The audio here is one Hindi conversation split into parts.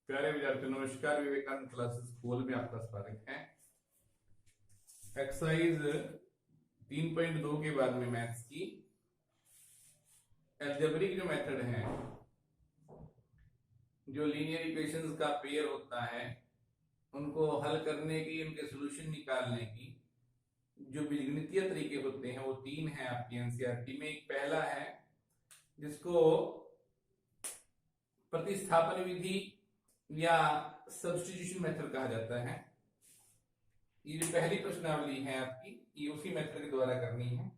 प्यारे विद्यार्थियों, नमस्कार। विवेकानंद क्लासेस स्कूल में आपका स्वागत है। एक्सरसाइज 3.2 के बाद में मैथ्स की एल्जेब्रिक जो मेथड है, जो लीनियर इक्वेशंस का पेयर होता है, उनको हल करने की, उनके सॉल्यूशन निकालने की जो बीजगणितीय तरीके होते हैं वो तीन हैं आपकी एनसीईआरटी में। एक पहला है जिसको प्रतिस्थापन विधि या सब्स्टिट्यूशन मेथड कहा जाता है। ये जो पहली प्रश्नावली है आपकी, ये उसी मेथड के द्वारा करनी है।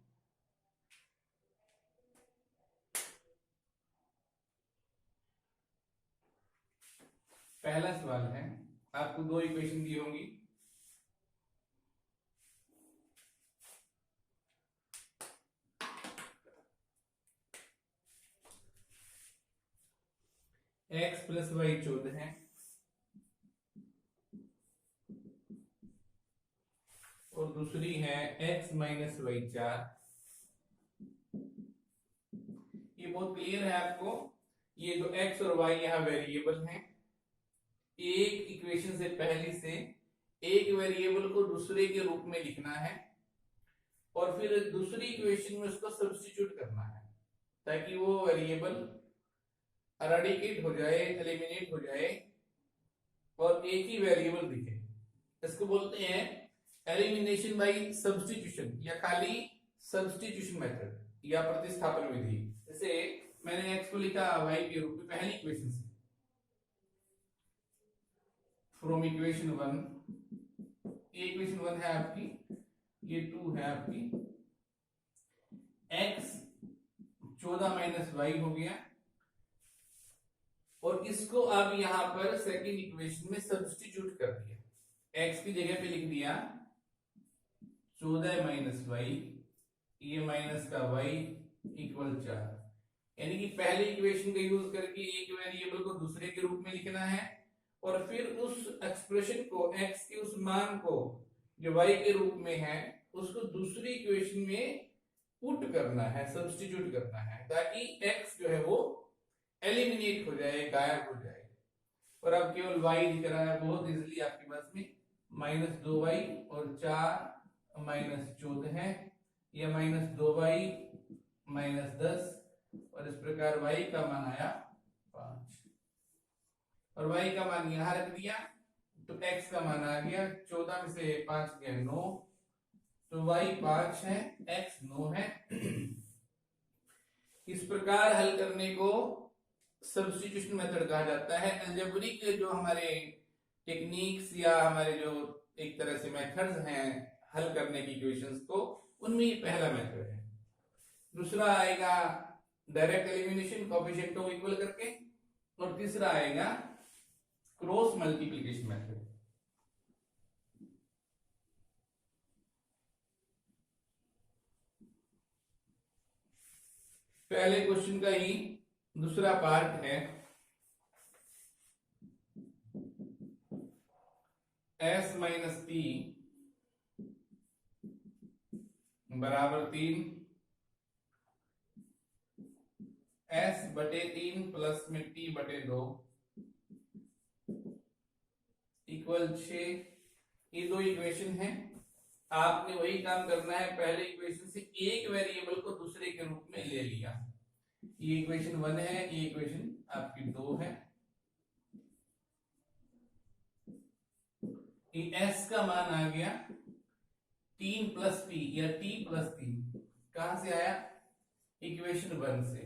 पहला सवाल है, आपको दो इक्वेशन दी होंगी। x प्लस वाई 14 है और दूसरी है x माइनस वाई 4। ये बहुत क्लियर है आपको। ये जो x और y यहाँ वेरिएबल हैं, एक इक्वेशन से पहली से एक वेरिएबल को दूसरे के रूप में लिखना है और फिर दूसरी इक्वेशन में उसको सब्स्टिट्यूट करना है ताकि वो वेरिएबल एराडिकेट हो जाए, एलिमिनेट हो जाए और एक ही वेरिएबल दिखे। इसको बोलते हैं एलिमिनेशन बाय सब्स्टिट्यूशन या खाली सब्स्टिट्यूशन मेथड या प्रतिस्थापन विधि। जैसे मैंने x को लिखा y के रूप में पहली इक्वेशन से, फ्रॉम इक्वेशन 1। ये इक्वेशन 1 है आपकी, ये 2 है आपकी। x 14 माइनस वाई हो गया और इसको अब यहां पर सेकंड इक्वेशन में सब्स्टिट्यूट कर दिया। x की जगह पे लिख दिया 14 माइनस वाई, ये माइनस का y इक्वल 4। यानी कि पहले इक्वेशन का यूज करके एक वेरिएबल को दूसरे के रूप में लिखना है और फिर उस एक्सप्रेशन को, x के उस मान को जो y के रूप में है, उसको दूसरी इक्वेशन में पुट करना है, सब्स्टिट्यूट करना है ताकि x जो है वो एलिमिनेट हो जाए, गायब हो जाए। और अब केवल y दिख रहा है बहुत इजीली आपके पास में, माइनस 2y और 4 माइनस 14 है, या माइनस 2y माइनस 10 और इस प्रकार y का मान आया 5 और y का मान यहां रख दिया तो x का मान आ गया 14 में से 5 गया 9, तो y 5 है, x 9 है। इस प्रकार हल करने को सब्स्टिट्यूशन मेथड कहा जाता है। अलजेब्रिक जो हमारे टेक्निक्स या हमारे जो एक तरह से मेथड्स हैं हल करने की इक्वेशंस को, उनमें ये पहला मेथड है। दूसरा आएगा डायरेक्ट एलिमिनेशन, कोएफिशिएंटों को इक्वल करके, और तीसरा आएगा क्रॉस मल्टीप्लिकेशन मेथड। पहले क्वेश्चन का ही दूसरा पार्ट है, s माइनस टी बराबर 3, s बटे 3 प्लस में t बटे 2 इक्वल 6। ये दो इक्वेशन है। आपने वही काम करना है, पहले इक्वेशन से एक वेरिएबल को दूसरे के रूप में ले लिया। ये इक्वेशन 1 है, ये इक्वेशन आपकी 2 है। ये s का मान आ गया 3 प्लस टी या t प्लस 3। कहां से आया? इक्वेशन 1 से।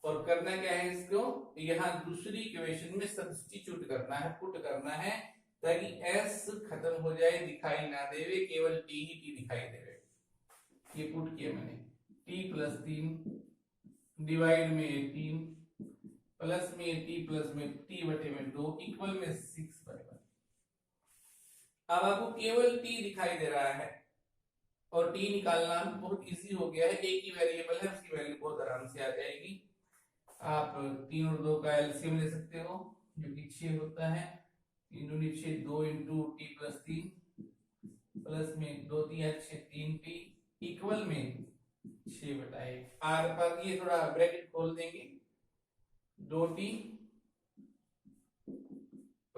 और करना क्या है इसको, यहां दूसरी इक्वेशन में सब्स्टिट्यूट करना है, पुट करना है ताकि s खत्म हो जाए, दिखाई ना देवे, केवल t ही t दिखाई देवे। ये पुट किया मैंने, t प्लस 3 डिवाइड में 3 प्लस में t प्लस में t बटे में 2 इक्वल में 6 बराबर। अब आपको केवल t दिखाई दे रहा है और t निकालना बहुत इजी हो गया है। एक ही वेरिएबल है, उसकी वैल्यू बहुत आराम से आ जाएगी। आप 3 और 2 का एलसीएम ले सकते हो जो कि 6 होता है। 3 दूनी 6, 2 इंटू टी प्लस 3 प्लस में 2 3 6 3t इक्वल में 6 बटा 1। आर पर ये थोड़ा ब्रैकेट खोल देंगे, 2t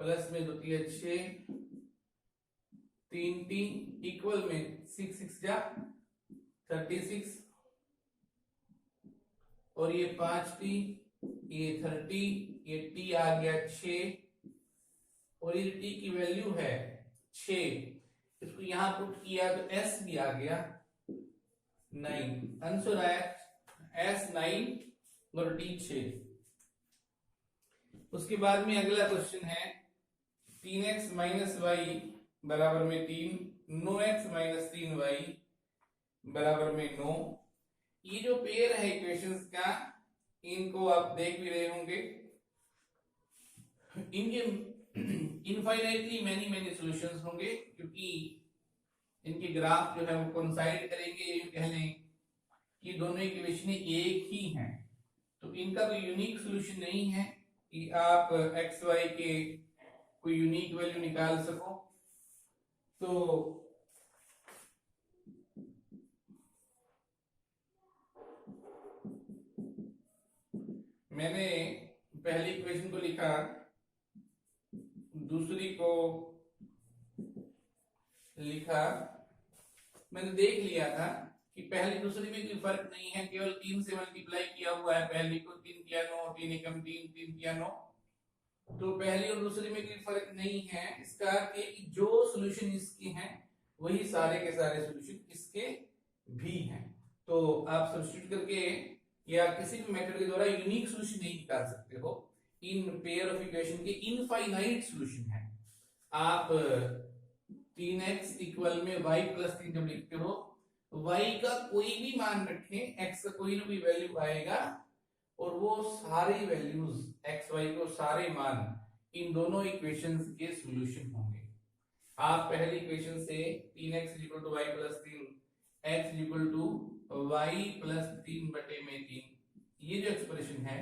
प्लस में 2 3 6, 3 टी इक्वल में 6 6 जा 36, और ये 5 टी, ये 30, ये टी आ गया 6, और ये टी की वैल्यू है 6, इसको यहां पुट किया तो एस भी आ गया 9। आंसर आया एस 9 और टी 6। उसके बाद में अगला क्वेश्चन है 3x माइनस वाई बराबर में 3, 9x माइनस 3y बराबर में 9। ये जो पेयर है इक्वेशंस का, इनको आप देख भी रहे होंगे, इनके इनफाइनाइटली मैनी मैनी सॉल्यूशंस होंगे, क्योंकि इनके ग्राफ जो है वो कोइंसाइड करेंगे। कह लें कि दोनों इक्वेशन एक ही हैं, तो इनका कोई यूनिक सॉल्यूशन नहीं है कि आप एक्स वाई के कोई यूनिक वैल्यू निकाल सको। तो मैंने पहली इक्वेशन को लिखा, दूसरी को लिखा। मैंने देख लिया था कि पहली दूसरी में कोई फर्क नहीं है, केवल 3 से मल्टीप्लाई किया हुआ है। पहली को 3 किया 9, 3 एकम 3, 3 किया 9, तो पहली और दूसरी में कोई फर्क नहीं है। इसका अर्थ है कि जो सॉल्यूशन इसके हैं वही सारे के सारे सॉल्यूशन इसके भी हैं। तो आप सब्स्टिट्यूट करके या किसी भी मेथड के द्वारा यूनिक सॉल्यूशन नहीं निकाल सकते हो। इन पेयर ऑफ इक्वेशन के इनफाइनाइट सॉल्यूशन है। आप 3x इक्वल में y प्लस 3 जब लिखते हो, y का कोई भी मान रखें, x का कोई ना कोई वैल्यू आएगा, और वो सारी वैल्यूज x y को सारे मान इन दोनों इक्वेशंस के सॉल्यूशन होंगे। आप पहली इक्वेशन से 3x equal to y plus 3, x equal to y plus 3 बटे में 3, ये जो एक्सप्रेशन है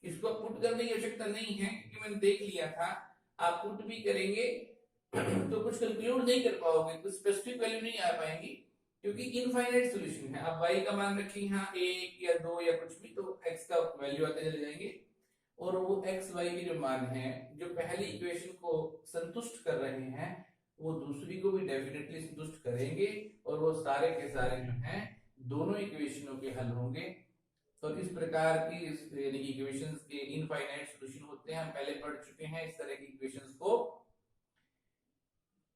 इसको पुट करने की आवश्यकता नहीं है, क्योंकि मैंने देख लिया था आप पुट भी करेंगे तो कुछ कंक्लूड नहीं कर पाओगे, कुछ स्पेसिफिक वैल्यू नहीं आ पाएंगी, क्योंकि इनफाइनाइट सॉल्यूशन है। आप y का मान रखें यहाँ 1 या 2 या कुछ भी, तो x का वैल्यू आते चले जाएंगे, और वो x y के जो मान हैं जो पहली इक्वेशन को संतुष्ट कर रहे हैं वो दूसरी को भी डेफिनेटली संतुष्ट करेंगे, और वो सारे के सारे जो हैं दोनों इक्वेशनों के हल होंगे। तो इस प्रकार की यानी कि इक्वेशंस के इनफाइनाइट सॉल्यूशन होते हैं। हम पहले पढ़ चुके हैं। इस तरह की इक्वेशंस को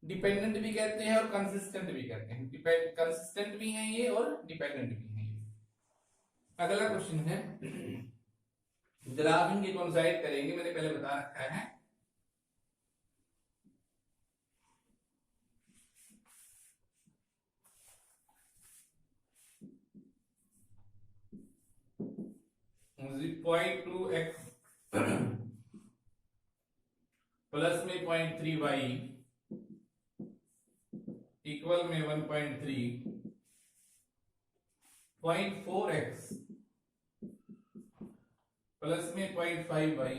डिपेंडेंट भी कहते हैं और कंसिस्टेंट भी कहते हैं। कंसिस्टेंट भी हैं ये और डिपेंडेंट भी हैं ये। अगला क्वेश्चन है, ग्राफ इनके कोइंसाइड करेंगे, मैंने पहले बता रखा है। पॉइंट 2x प्लस में 0.3y इक्वल में 1.3, 0.4x प्लस में 0.5y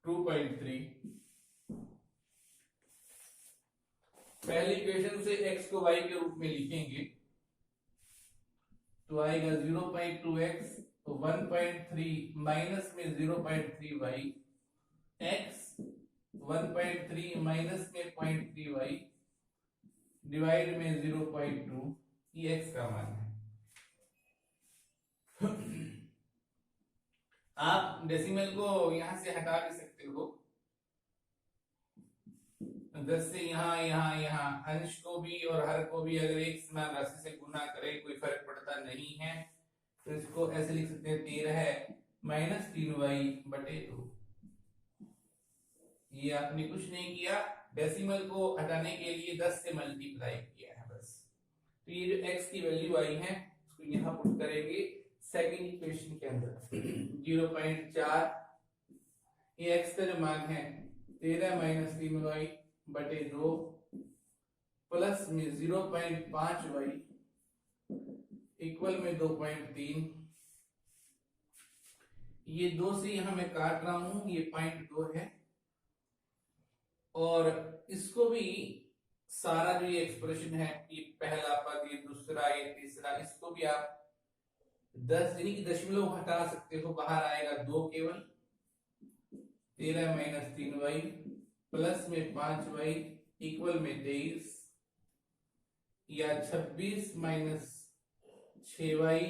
2.3। पहली इक्वेशन से x को y के रूप में लिखेंगे तो आएगा 0.2x, तो 1.3 माइनस में 0.3y, x 1.3 माइनस में 0.3y डिवाइड में 0.2, ये x का मान है। आप डेसिमल को यहां से हटा भी सकते हो, 10 से यहाँ अंश को भी और हर को भी अगर एक समान राशि से गुना करें कोई फर्क पड़ता नहीं है। तो इसको ऐसे लिख सकते हैं 13 माइनस 3y बटे 2। ये आपने कुछ नहीं किया, डेसिमल को हटाने के लिए 10 से मल्टीप्लाई किया है बस। तो ये जो x की वैल्यू आई है उसको यहाँ पुट करेंगे सेकंड इक्वेशन के अंदर 0.4, ये x का जो मान है 13 माइनस 3y बटे 2 प्लस में 0.5y इक्वल में 2.3। ये 2 से यहां मैं काट रहा हूं, ये 0.2 है, और इसको भी सारा जो ये एक्सप्रेशन है, ये पहला पद, ये दूसरा, ये तीसरा, इसको भी आप 10 यानी कि दशमलव हटा सकते हो, बाहर आएगा 2 केवल, 13 माइनस 3y प्लस में 5y इक्वल में 23, या 26 माइनस 6y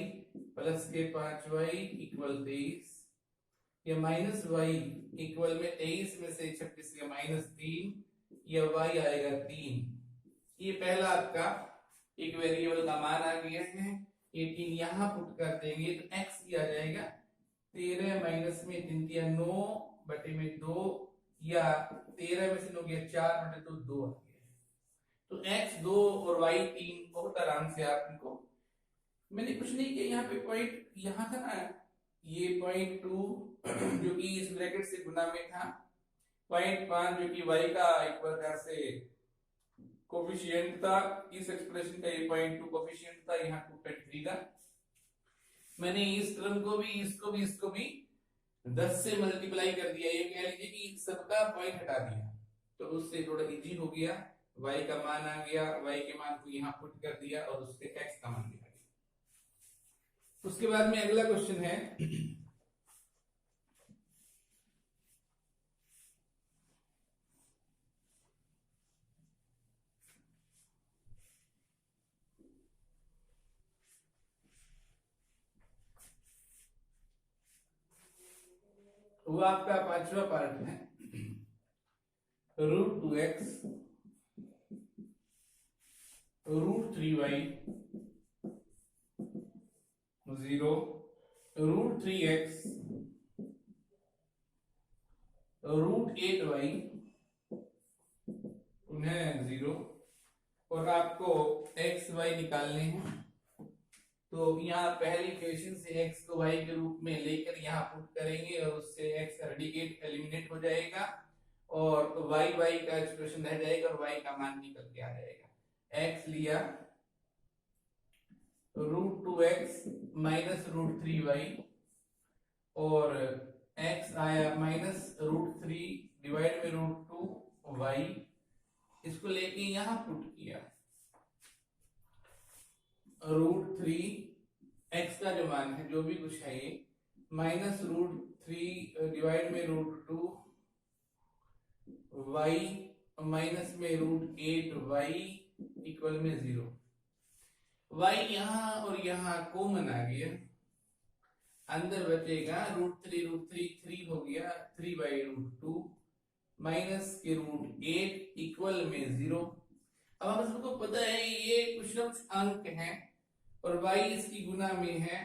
प्लस के 5y इक्वल 23, या माइनस y इक्वल में 23 में से 26 का माइनस 3, या y आएगा 3। ये पहला आपका एक वेरिएबल का मान आ गया है। 18 यहाँ पुट कर देंगे तो x की आ जाएगा 13 माइनस में 3 या 9 बटे में 2, या 13 में से 9 गया 4 बटे तो 2 आ गया। तो x 2 और y 3 बहुत आराम से आप इनको, मैंने कुछ नहीं किया, यहाँ पे पॉइंट यहाँ था ना, ये पॉइंट 2 जो कि इस ब्रैकेट से गुना में था, पॉइंट 5 जो कि y का एक प्रकार से कोफिशिएंट था, इस एक्सप्रेशन का ये पॉइंट 2 कोफिशिएंट था, यहाँ 2.3 था। मैंने इस टर्म को भी इसको भी 10 से मल्टीप्लाई कर दिया, ये कह लीजिए कि सबका पॉइंट हटा दिया, तो उससे थोड़ा इजी हो गया। y का मान आ गया, y के मान को यहाँ पुट कर दिया और उससे x का मान दिया। उसके बाद में अगला क्वेश्चन है वो आपका पांचवा पार्ट है, √2x √3y 0 √3x √8y उन्हें 0, और आपको x y निकालने हैं। तो यहाँ पहली इक्वेशन से x को y के रूप में लेकर यहाँ पुट करेंगे और उससे x रेडिकेट एलिमिनेट हो जाएगा और y का एक्सप्रेशन रह जाएगा और y का मान निकल के आ जाएगा। x लिया √2x माइनस √3y और x आया माइनस √3 डिवाइड में √2y, इसको लेके यहाँ पुट किया, √3 x का जो मान है जो भी कुछ है ये माइनस √3 डिवाइड में √2 y माइनस में √8y इक्वल में 0। y यहाँ और यहाँ कॉमन आ गया, अंदर बचेगा √3 3 हो गया 3/√2 माइनस के √8 इक्वल में 0। अब हम सबको पता है ये कुछ ना कुछ अंक हैं और y इसकी गुना में है,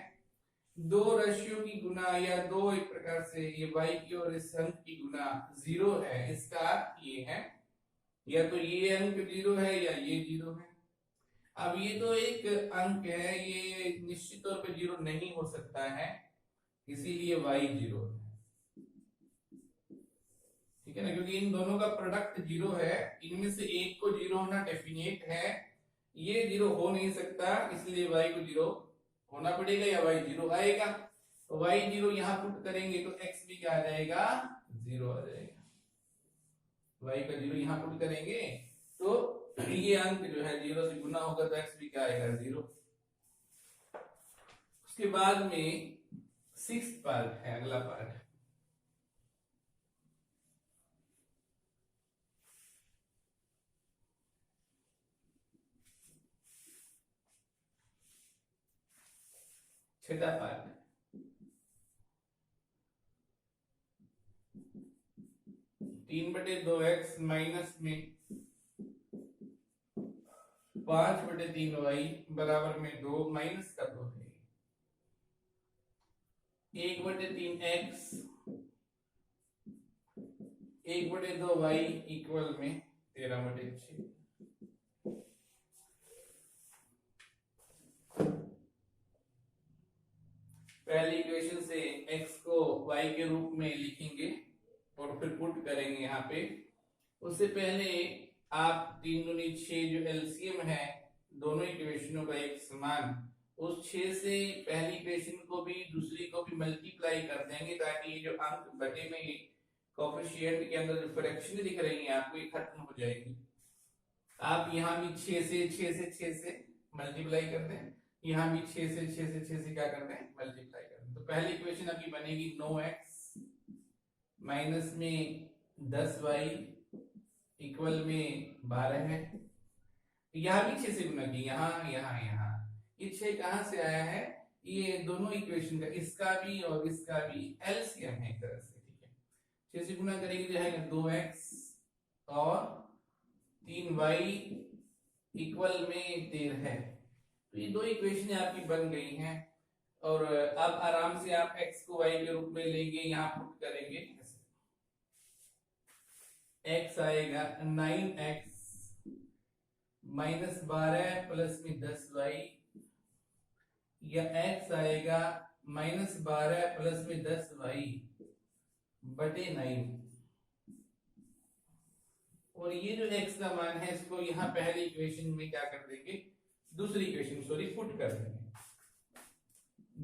दो राशियों की गुना या दो एक प्रकार से ये y की और इस अंक की गुना 0 है, इसका अर्थ ये है या तो ये अंक 0 है या ये 0 है। अब ये तो एक अंक है, ये निश्चित तौर पे 0 नहीं हो सकता है, इसीलिए y 0 है, ठीक है ना, क्योंकि इन दोनों का प्रोडक्ट 0 है, इनमें से एक को 0 होना डेफिनेट है, ये 0 हो नहीं सकता, इसलिए y को 0 होना पड़ेगा या y 0 आएगा। तो y 0 यहाँ पुट करेंगे तो x भी क्या आ जाएगा 0 आ जाएगा, y का 0 यहाँ पुट करेंगे तो ये अंक जो है 0 से गुना होगा तो x भी क्या आएगा 0। उसके बाद में 6th पार्ट है, अगला पार्ट है छठा पार्ट, 3/2x माइनस में 5/3y बराबर में 2 माइनस का 2 है, 1/3x 1/2y इक्वल में 13/6। पहली इक्वेशन से x को y के रूप में लिखेंगे और फिर पुट करेंगे यहाँ पे। उससे पहले आप 3 दूनी 6 जो एलसीएम है दोनों इक्वेशनों का एक समान, उस 6 से पहली इक्वेशन को भी दूसरी को भी मल्टीप्लाई कर देंगे ताकि ये जो अंक बटे में कोएफिशिएंट के अंदर जो फ्रैक्शन दिख रही है आपको ये खत्म हो जाएगी। आप यहाँ भी 6 से मल्टीप्लाई कर दें, यहाँ भी 6 से क्या कर दें मल्टीप्लाई कर दें। तो पहली इक्वेशन आपकी बनेगी 9x माइनस में 10y इक्वल में 12 है। यहाँ भी 6 से गुना की, यहाँ यहाँ यहाँ, ये 6 कहाँ से आया है? ये दोनों इक्वेशन का, इसका भी और इसका भी एलसीएम है एक तरह से, ठीक है। 6 से गुना करेंगे तो जाएगा 2x और 3y इक्वल में 13 है। तो ये दो इक्वेशन आपकी बन गई हैं और अब आराम से आप x को y के रूप में लेंगे, यहाँ पुट करेंगे। x आएगा 9x माइनस 12 प्लस में 10y, या x आएगा माइनस 12 प्लस में 10y बटे 9। और ये जो x का मान है इसको यहाँ पहले इक्वेशन में क्या कर देंगे, दूसरी इक्वेशन सॉरी पुट कर देंगे।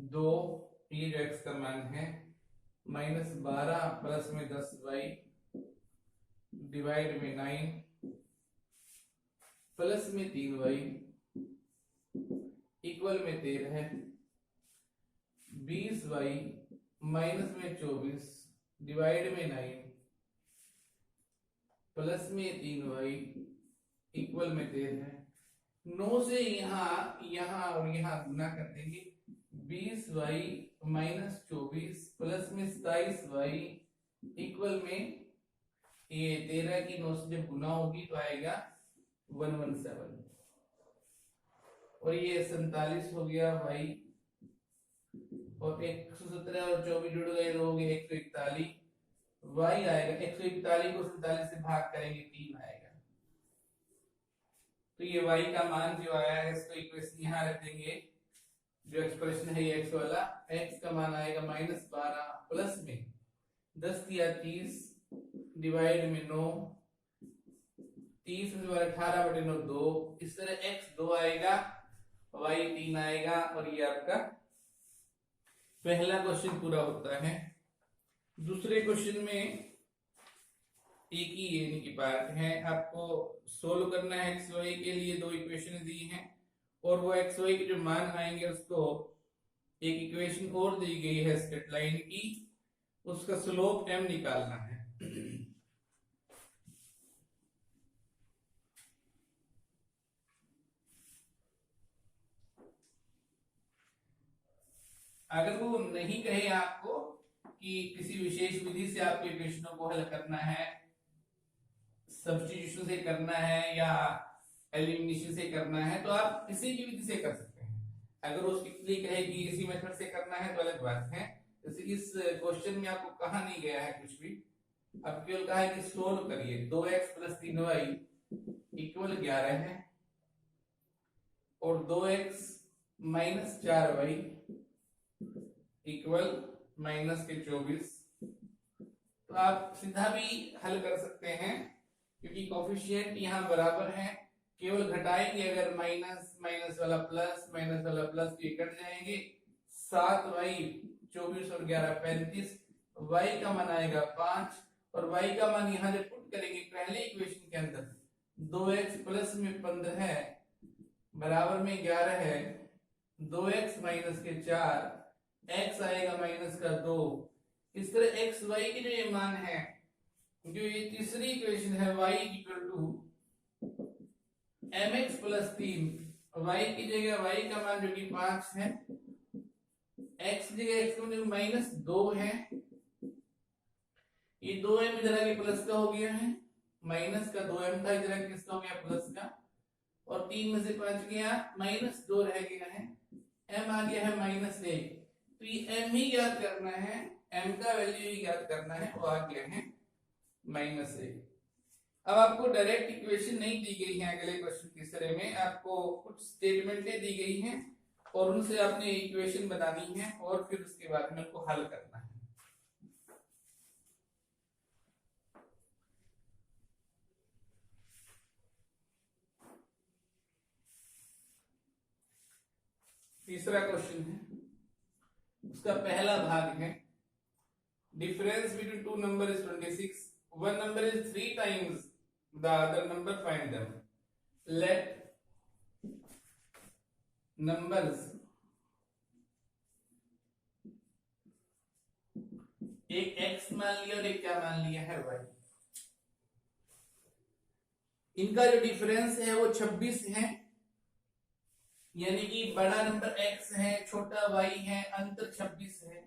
दो, ये जो x का मान है माइनस 12 प्लस में 10y डिवाइड में 9 प्लस में 3y इक्वल में 13 है। 20y माइनस में 24 डिवाइड में 9 प्लस में 3y इक्वल में 13 है। 9 से यहाँ यहाँ और यहाँ गुना कर देंगे। 20y माइनस 24 प्लस में 27y इक्वल में ये 13 की 9 से जब गुना होगी तो आएगा 117 और ये 47 हो गया y, और 117 और 24 जुड़ गए तो हो गए 141, y आएगा 141 को 47 से भाग करेंगे 3 आएगा। तो ये y का मान जो आया है इसको इक्वेशन यहाँ रख देंगे, जो एक्सप्रेशन है ये x वाला, x का मान आएगा माइनस 12 प्लस में 10 या 30 डिवाइड में 9, 30 में 18 बटे 9 2, इस तरह x 2 आएगा y 3 आएगा और ये आपका पहला क्वेश्चन पूरा होता है। दूसरे क्वेश्चन में एक ही यानी कि पार्ट है, आपको सोल्व करना है। एक्स वाई के लिए दो इक्वेशन दी हैं और वो एक्स वाई के जो मान आएंगे उसको एक इक्वेशन और दी गई है स्ट्रेट लाइन की, उसका स्लोप m निकालना है। अगर वो नहीं कहे आपको कि किसी विशेष विधि से आपको इक्वेशनों को हल करना है, सब्स्टिट्यूशन से करना है या एलिमिनेशन से करना है, तो आप किसी भी विधि से कर सकते हैं। अगर वो स्ट्रिक्टली कहे कि इसी मेथड से करना है तो अलग बात है। जैसे इस क्वेश्चन में आपको कहा नहीं गया है कुछ भी, अब केवल कहा है कि सोल्व करिए। 2x प्लस 3y इक्वल 11 है और 2x minus 4y equal minus के 24। तो आप सीधा भी हल कर सकते हैं क्योंकि कोफिशिएंट यहाँ बराबर है, केवल घटाएंगे अगर माइनस माइनस वाला प्लस माइनस वाला प्लस तो ये कट जाएंगे। 7y 24 और 11 35, y का मान आएगा 5 और y का मान यहाँ जब पुट करेंगे पहले इक्वेशन के अंदर 2x प्लस में 15 है बराबर में 11 है, 2x माइनस के 4, x आएगा माइनस का 2। इस तरह x y के जो ये मान है, जो ये तीसरी इक्वेशन है y equal to mx plus 3, y की जगह y का मान जो कि 5 है, x की जगह x का मान माइनस 2 है, ये 2m इधर आगे प्लस का हो गया है, माइनस का 2m था इधर आगे किसका हो गया प्लस का, और 3 में से 5 गया माइनस 2 रह गया है, m आ गया है माइनस 1। तो ये m ही याद करना है, m का वैल्यू ही याद करना है, वो आ गया है माइनस 1। अब आपको डायरेक्ट इक्वेशन नहीं दी गई है, अगले क्वेश्चन तीसरे में आपको कुछ स्टेटमेंटें दी गई हैं और उनसे आपने इक्वेशन बनानी है और फिर उसके बाद में उनको हल करना है। तीसरा क्वेश्चन है, उसका पहला भाग है difference between two number is 26, one number is 3 times the other number, find them. Let numbers एक x मान लिया और एक क्या मान लिया है y। इनका जो डिफरेंस है वो 26 है, यानी कि बड़ा नंबर x है, छोटा y है, अंतर 26 है।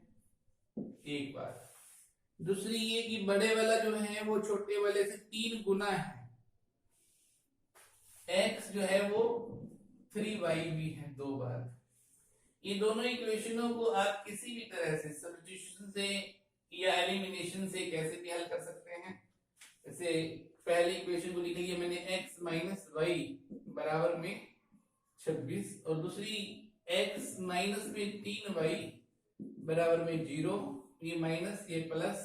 एक बात। दूसरी ये कि बड़े वाला जो है वो छोटे वाले से 3 गुना है, x जो है वो 3y भी है 2 बार। ये दोनों इक्वेशनों को आप किसी भी तरह से सब्स्टिट्यूशन से या एलिमिनेशन से कैसे भी हल कर सकते हैं। जैसे पहली इक्वेशन को लिख लिया मैंने x माइनस वाई बराबर में 26, और दूसरी x माइनस में 3y बराबर में 0। ये माइनस ये प्लस,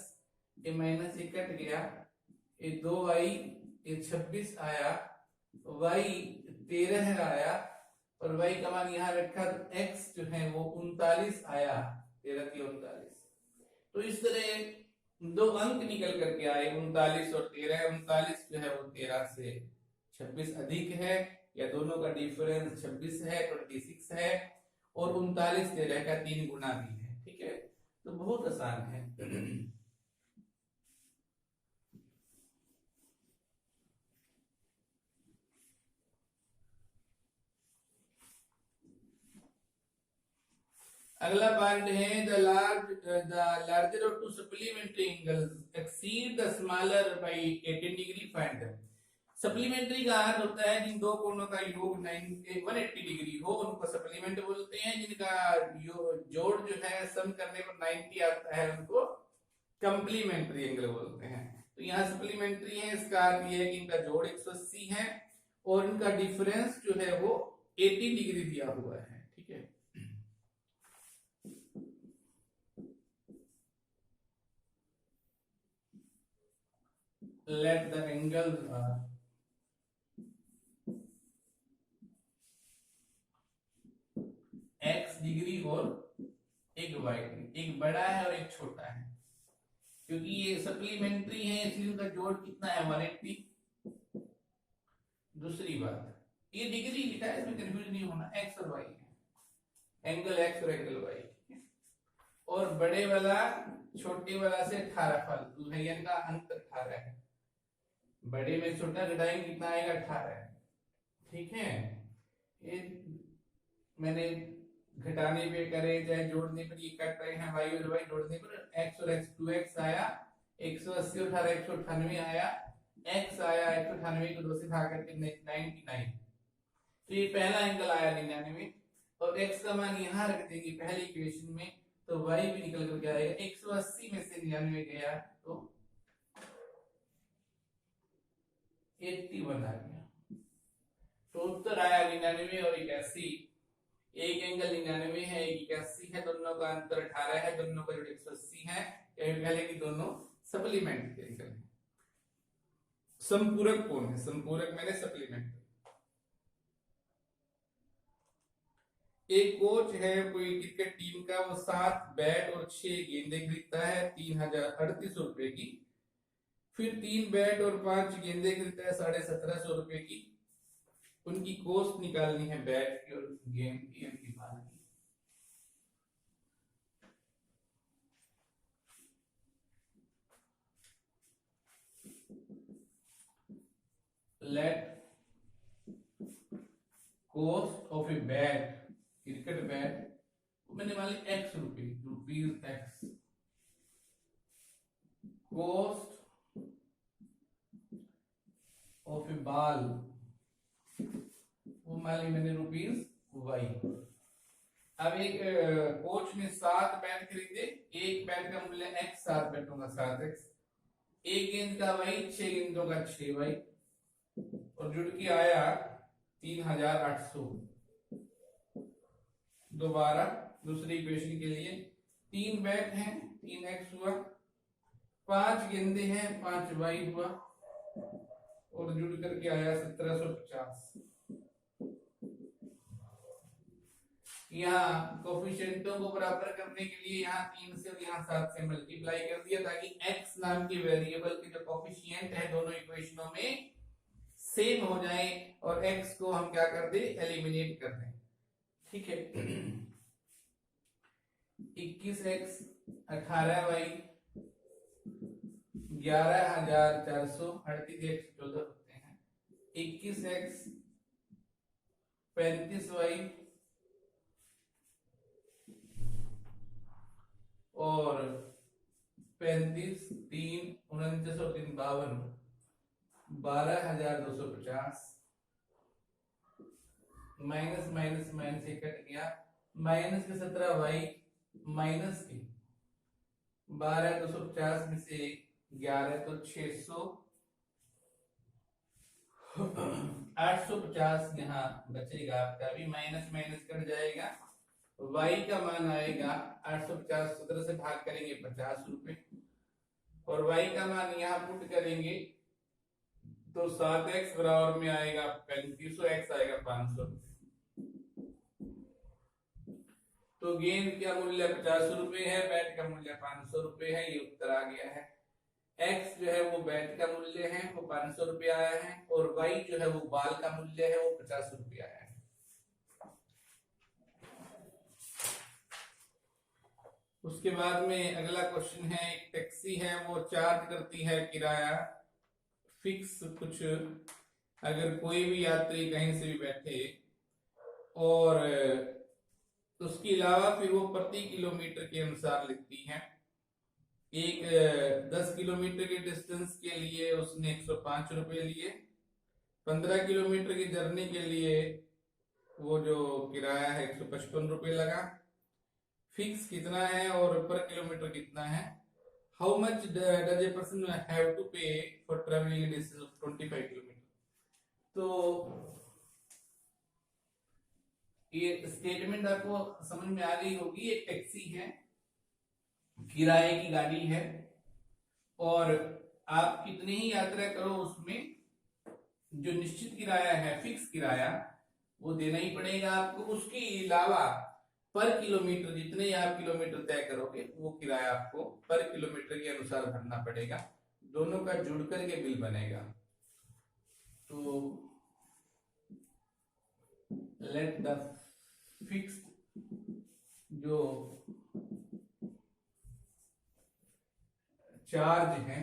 ये माइनस ये कट गया, ये 2y, ये 26 आया, y 13 आया, और y का मान यहाँ रखा तो x जो है वो 39 आया, 13 की 39। तो इस तरह 2 अंक निकल करके आए 39 और 13। 39 जो है वो 13 से 26 अधिक है, या दोनों का डिफरेंस 26 है 26 है, और 39 13 का 3 गुना भी है। ठीक है, तो बहुत आसान है। अगला पार्ट है the larger of to supplementary angles exceed the smaller by 18 degree find them. Supplementary का अर्थ होता है जिन दो कोणों का योग 180 डिग्री हो उनको सप्लीमेंट बोलते हैं, जिनका जोड़ जो है सम करने पर 90 आता है उनको कंप्लीमेंट्री एंगल बोलते हैं। तो यहाँ सप्लीमेंट्री है, इसका अर्थ ये है कि इनका जोड़ 180 है और इनका डिफरेंस जो है वो 80 डिग्री दिया हुआ है। ठीक है, let the angles are x degree और एक y डिग्री, एक बड़ा है और एक छोटा है। क्योंकि ये सप्लीमेंट्री है इसलिए उनका जोड़ कितना है 180। दूसरी बात, ये डिग्री लिखा है इसमें कंफ्यूज नहीं होना, x और y है, एंगल x और एंगल y। और बड़े वाला छोटे वाला से 18 फालतू है, यानी का अंतर 18 है। बड़े में छोटा घटाएंगे कितना आएगा 18। ठीक है, ये मैंने घटाने पे करे चाहे जोड़ने पर ये कट रहे हैं, y और y जोड़ने पर x और x 2x आया, 180 और 18 198 आया, x आया 198 को 2 से भाग करके 99। तो ये पहला एंगल आया 99, और x का मान यहाँ रख देंगे पहली इक्वेशन में, तो y भी निकल करके आएगा 180 में से 99 गया तो 81 आ गया। तो उत्तर आया 99 और 81। एक एंगल 99 है, एक 81 है, दोनों का अंतर 18 है, दोनों का जोड़ 180 है। पहले की दोनों सप्लीमेंट के एंगल है। संपूरक कौन है? संपूरक मैंने सप्लीमेंट। एक कोच है कोई क्रिकेट टीम का, वो 7 बैट और 6 गेंदें खरीदता है 3038 रुपए की। फिर 3 बैट और 5 गेंदें खरीदता है 1750 रुपए की। उनकी कॉस्ट निकालनी है बैट की और गेंद की, उनकी बाल की। Let cost of a bat, cricket bat, मैंने मान ली x rupees x। Cost of A ball वो मान ली मैंने रुपीज y। अब एक कोच ने 7 बैट खरीदे, एक बैट का मूल्य x, 7 बैटों का 7x, एक गेंद का y, 6 गेंदों का 6y, और जुड़ के आया 3800। दोबारा दूसरी इक्वेशन के लिए 3 बैट हैं 3x हुआ, 5 गेंदे हैं 5y हुआ, और जुड़ करके आया 1750। यहाँ कोफिशिएंटों को बराबर करने के लिए यहाँ 3 से और यहाँ 7 से मल्टीप्लाई कर दिया, ताकि x नाम के वेरिएबल के जो कोफिशिएंट है दोनों इक्वेशनों में सेम हो जाए, और x को हम क्या कर दे, एलिमिनेट कर दें। ठीक है, 21x 18y 11,438 होते हैं। 21x 35y और 35 3 49 और 3 52 12,250 माइनस माइनस माइनस ये कट गया माइनस के 17y माइनस के 12,250 में से 11 तो 600 850 यहाँ बचेगा आपका भी माइनस माइनस कट जाएगा। y का मान आएगा 850 17 से भाग करेंगे 50 रुपए और y का मान यहाँ पुट करेंगे तो 7x बराबर में आएगा 3500 x आएगा 500 रुपए। तो गेंद का मूल्य 50 रुपए है, बैट का मूल्य 500 रुपए है। ये उत्तर आ गया है। x जो है वो बैट का मूल्य है वो 500 रुपए आया है और y जो है वो बॉल का मूल्य है वो 50 रुपए आया है। उसके बाद में अगला क्वेश्चन है, एक टैक्सी है वो चार्ज करती है किराया फिक्स कुछ, अगर कोई भी यात्री कहीं से भी बैठे और उसके अलावा फिर वो प्रति किलोमीटर के अनुसार लिखती है। एक 10 किलोमीटर के डिस्टेंस के लिए उसने 105 रुपए लिए, 15 किलोमीटर की जर्नी के लिए वो जो किराया है 155 रुपए लगा। फिक्स कितना है और पर किलोमीटर कितना है? How much does a person have to pay for travelling distance of 25 kilometre. तो ये स्टेटमेंट आपको समझ में आ गई होगी। एक टैक्सी है, किराए की गाड़ी है और आप कितनी ही यात्रा करो उसमें जो निश्चित किराया है फिक्स किराया वो देना ही पड़ेगा आपको। उसके अलावा पर किलोमीटर जितने आप किलोमीटर तय करोगे वो किराया आपको पर किलोमीटर के अनुसार भरना पड़ेगा। दोनों का जुड़ करके बिल बनेगा। तो लेट द फिक्स्ड जो चार्ज है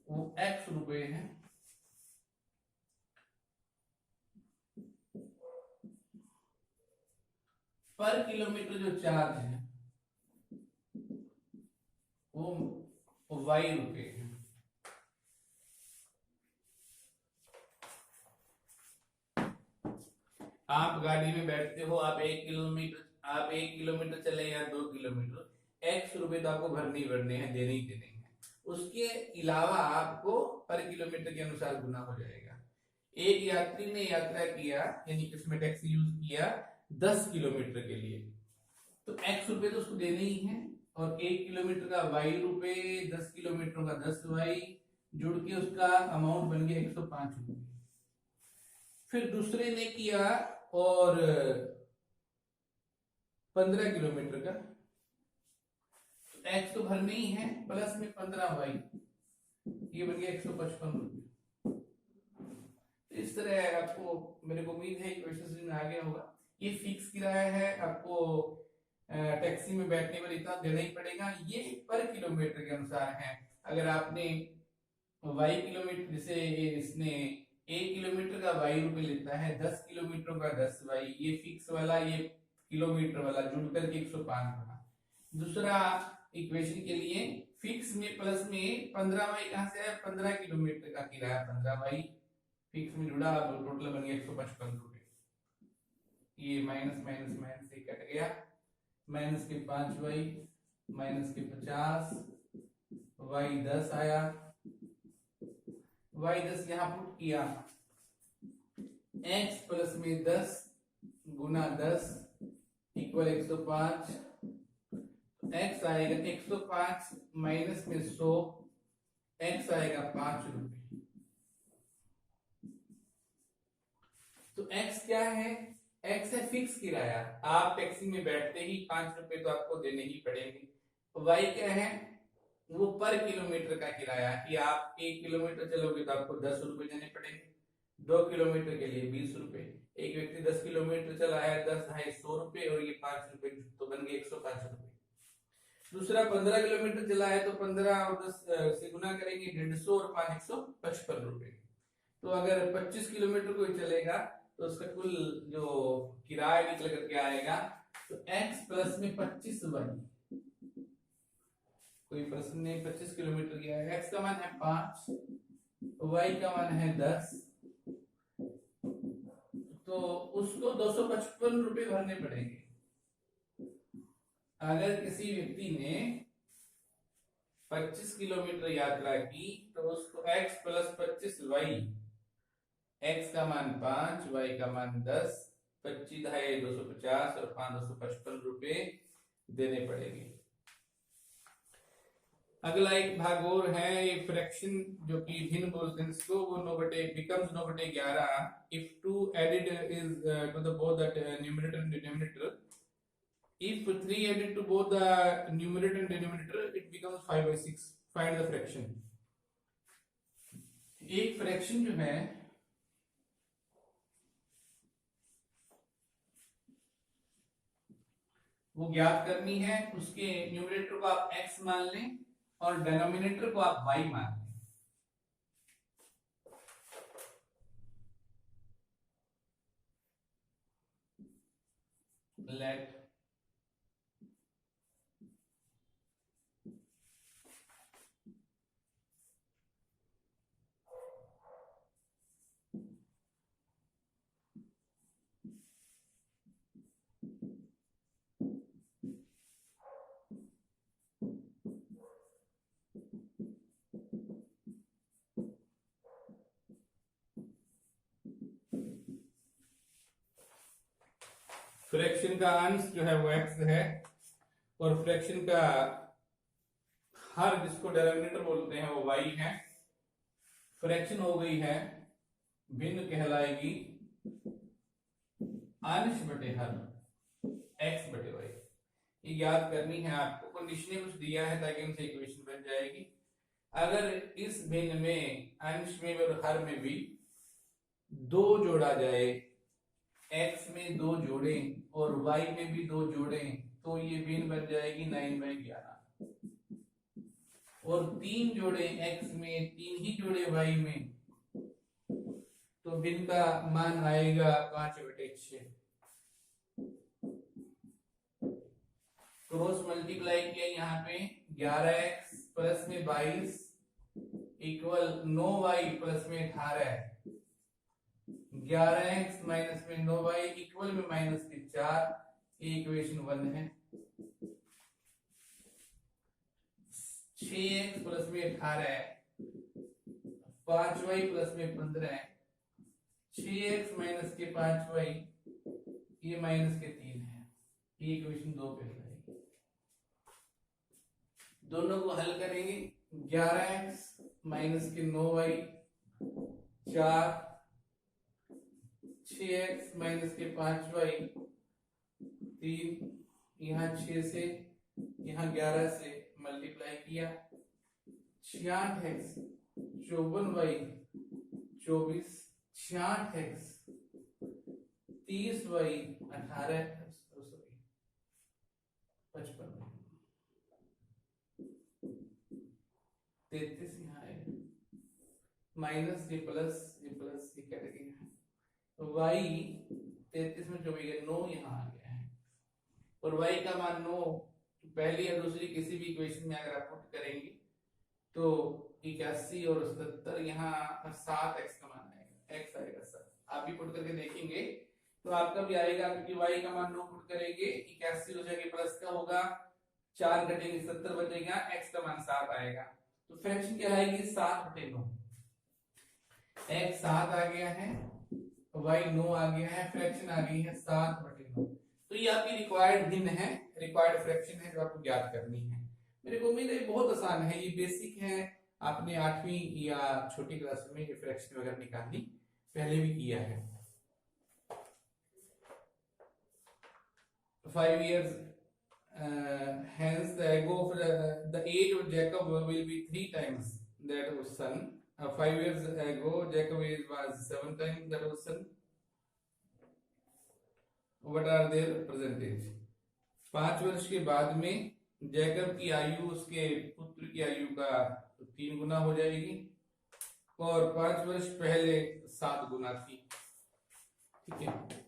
वो x रुपए है पर किलोमीटर जो चार्ज है वो y रुपए है। आप गाड़ी में बैठते हो, आप 1 किलोमीटर चले या 2 किलोमीटर, x रुपए तो आपको भरने ही भरने हैं, देने ही देने हैं। उसके अलावा आपको पर किलोमीटर के अनुसार गुना हो जाएगा। एक यात्री ने यात्रा किया यानी इसमें टैक्सी यूज किया 10 किलोमीटर के लिए, तो x रुपए तो उसको देने ही है और 1 किलोमीटर का y रुपए, 10 किलोमीटर का 10y जुड़ के उसका अमाउंट बन गया 105 रुपए। फिर दूसरे ने किया और 15 किलोमीटर का, x तो भरने ही है प्लस में 15y, ये बन गया 155 रुपए। इस तरह आपको मेरे को उम्मीद है क्वेश्चन में आ गया होगा। ये फिक्स किराया है, आपको टैक्सी में बैठने पर इतना देना ही पड़ेगा। ये पर किलोमीटर के अनुसार है। अगर आपने y किलोमीटर, जैसे इसने 1 किलोमीटर का y रुपए लेता है, 10 किलोमीटर का 10y, ये फिक्स वाला ये किलोमीटर वाला जुड़ करके 105 बना। दूसरा इक्वेशन के लिए फिक्स में प्लस में 15y कहां से आया? 15 किलोमीटर का किराया 15y फिक्स में जुड़ा, टोटल बन गया 155 रुपए। ये माइनस माइनस माइनस से कट गया, माइनस के 5y माइनस के 50, y 10 आया, y 10 यहां पुट किया, x प्लस में 10 गुना 10 इक्वल 105, x आएगा 105 माइनस में 100, x आएगा 5 रुपए। तो x क्या है? x है फिक्स किराया, आप टैक्सी में बैठते ही 5 रुपए तो आपको देने ही पड़ेंगे। y क्या है? वो पर किलोमीटर का किराया कि आप 1 किलोमीटर चलोगे तो आपको 10 रुपए देने पड़ेंगे, 2 किलोमीटर के लिए 20 रुपए, एक व्यक्ति 10 किलोमीटर चला है 10 ₹250 और ये 5 रुपए, तो बन गए 105 रुपए। दूसरा 15 किलोमीटर चला है तो 15 और 10 से गुना करेंगे 150 और 5 155 रुपए। तो अगर 25 किलोमीटर कोई चलेगा तो उसका कुल जो किराया निकल करके आएगा तो x प्लस में 25y, कोई प्रश्न नहीं, 25 किलोमीटर गया है, x का मान है 5, y का मान है 10, तो उसको 255 रुपए भरने पड़ेंगे। अगर किसी व्यक्ति ने 25 किलोमीटर यात्रा की तो उसको x प्लस 25y, x का मान 5, y का मान 10, 25 है 250 और 5 255 रुपए देने पड़ेंगे। अगला एक भाग और है, ये फ्रैक्शन जो कि भिन्न बोलते हैं इसको, वो 9 becomes 9/11 if 2 added is to the both the numerator and denominator. If 3 added to both the numerator and denominator it becomes 5/6. Find the fraction. एक फ्रैक्शन जो है वो ज्ञात करनी है, उसके न्यूमरेटर को आप x मान लें और डेनोमिनेटर को आप y मान लें। लेट फ्रैक्शन का अंश जो है वो x है और फ्रैक्शन का हर, जिसको डेनोमिनेटर बोलते हैं, वो y है। फ्रैक्शन हो गई है भिन्न, कहलाएगी अंश बटे हर x बटे y। ये याद करनी है आपको, कंडीशन कुछ दिया है ताकि उनसे इक्वेशन बन जाएगी। अगर इस भिन्न में अंश में और हर में भी 2 जोड़ा जाए, x में 2 जोड़े और y में भी 2 जोड़े, तो ये भिन्न बन जाएगी 9/11। और 3 जोड़े x में, 3 ही जोड़े y में, तो भिन्न का मान आएगा 5/6। क्रॉस मल्टीप्लाई किया यहाँ पे, 11x प्लस में 22 इक्वल 9y प्लस में 18, 11x माइनस में 9y इक्वल में माइनस के 4, इक्वेशन 1 है। 6x प्लस में 18, 5y प्लस में 15, 6x माइनस के 5y, ये माइनस के 3 है, ये इक्वेशन 2 पे आएगी। दोनों को हल करेंगे, 11x माइनस के 9y 4, 6x माइनस के 5y 3, यहाँ 6 से यहाँ 11 से मल्टीप्लाई किया, 66x 54y 24, 66x 30y 18, 55 33 यहाँ आएगा, माइनस ये प्लस ये कटेगा, y 33 में 24 9 यहाँ आ गया है, और y का मान 9 पहली या दूसरी किसी भी इक्वेशन में अगर आप पुट करेंगे तो 81 और 77, यहाँ 7x का मान आएगा, x आएगा 7। आप भी पुट करके देखेंगे तो आपका भी आएगा, क्योंकि y का मान 9 पुट करेंगे 81 हो जाएगा, प्लस का होगा 4 घटेंगे 70 बचेगा, x का मान 7 आएगा। तो फ्रैक्शन क्या आएगी 7/9, x 7 आ गया है, y 9 आ गया है, फ्रैक्शन आ गई है 7/9। तो ये आपकी रिक्वायर्ड भिन्न है, रिक्वायर्ड फ्रैक्शन है जो आपको ज्ञात करनी है। मेरे को उम्मीद है बहुत आसान है, ये बेसिक है, आपने 8वीं या छोटी क्लास में ये फ्रैक्शन वगैरह निकालनी पहले भी किया है। 5 years hence the age of Jacob will be 3 times that of son. 5 years ago Jacob was 7 times that of son. What are their percentage. 5 वर्ष के बाद में जैकब की आयु उसके पुत्र की आयु का 3 गुना हो जाएगी, और 5 वर्ष पहले 7 गुना थी। ठीक है,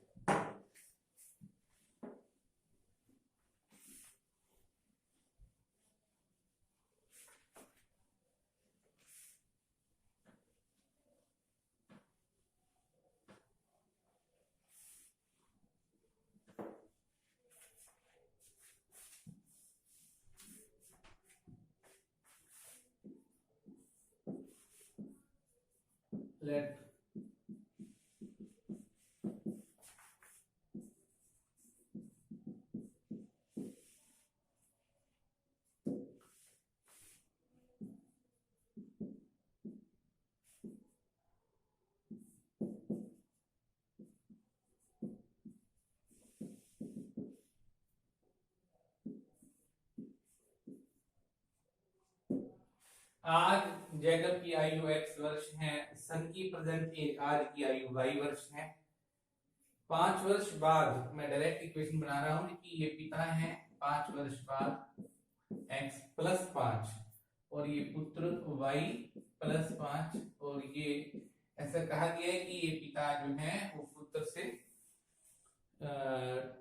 लेट आज जैकब की आयु x वर्ष है, सन की प्रेजेंट एज आज की आयु y वर्ष है। 5 वर्ष बाद मैं डायरेक्ट इक्वेशन बना रहा हूं कि ये पिता है, 5 वर्ष बाद x प्लस 5 और ये पुत्र y प्लस 5, और ये ऐसा कहा गया है कि ये पिता जो है वो पुत्र से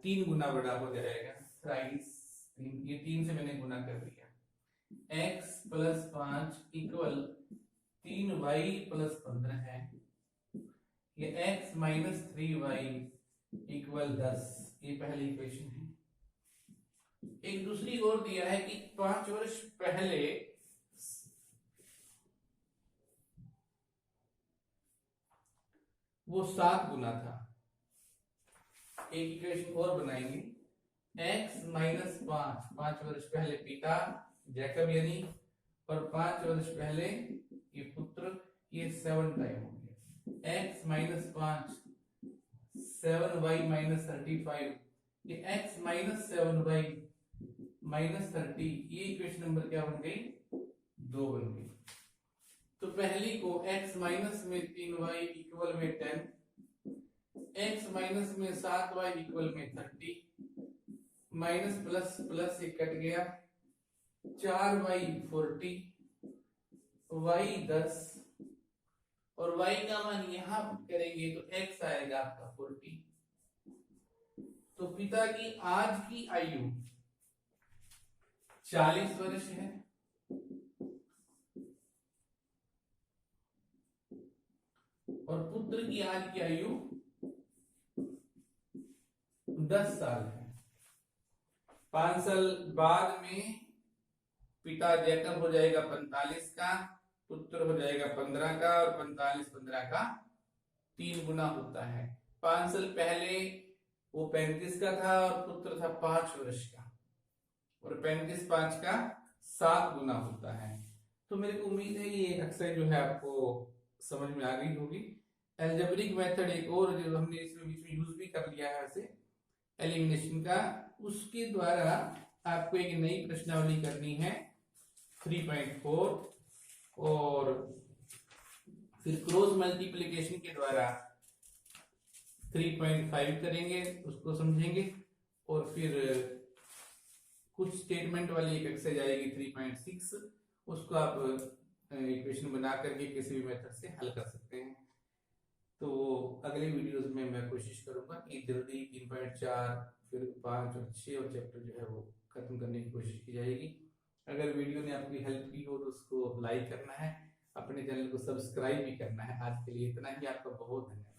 3 गुना बड़ा हो जाएगा। ये 3 से मैंने गुना कर दिया। x plus 5 equal 3y plus 15 है। ये x माइनस 3y इक्वल 10, ये पहली इक्वेशन है। एक दूसरी और दिया है कि 5 वर्ष पहले वो 7 गुना था। एक इक्वेशन और बनाएंगे, x माइनस 5, 5 वर्ष पहले पिता जैकब यानी, और 5 वर्ष पहले ये पुत्र, ये 7 टाइम हो गया। x माइनस 5 7y माइनस 35, ये x माइनस 7y माइनस 30, ये इक्वेशन नंबर क्या बन गई, 2 बन गई। तो पहली को x माइनस में 3y इक्वल में 10, x माइनस में 7y इक्वल में 30, माइनस प्लस प्लस ये कट गया, 4y 40, y 10, और y का मान यहां करेंगे तो x आएगा आपका 40। तो पिता की आज की आयु 40 वर्ष है, और पुत्र की आज की आयु 10 साल है। 5 साल बाद में पिता जैकब हो जाएगा 45 का, पुत्र हो जाएगा 15 का, और 45 15 का 3 गुना होता है। 5 साल पहले वो 35 का था और पुत्र था 5 वर्ष का, और 35 5 का 7 गुना होता है। तो मेरे को उम्मीद है कि ये अक्सर जो है आपको समझ में आ गई होगी। एल्जेब्रिक मेथड एक और जो हमने इसमें बीच में यूज भी कर लिया है वैसे एलिमिनेशन का, उसके द्वारा आपको एक नई प्रश्नावली करनी है 3.4, और फिर क्रॉस मल्टीप्लिकेशन के द्वारा 3.5 करेंगे, उसको समझेंगे, और फिर कुछ स्टेटमेंट वाली एक एक्सरसाइज आएगी 3.6, उसको आप इक्वेशन बना करके किसी भी मेथड से हल कर सकते हैं। तो अगले वीडियोस में मैं कोशिश करूंगा कि जल्दी 3.4 फिर 5 और 6 और चैप्टर जो है वो खत्म करने की कोशिश की जाएगी। अगर वीडियो ने आपकी हेल्प की हो तो उसको लाइक करना है, अपने चैनल को सब्सक्राइब भी करना है। आज के लिए इतना ही, आपका बहुत धन्यवाद।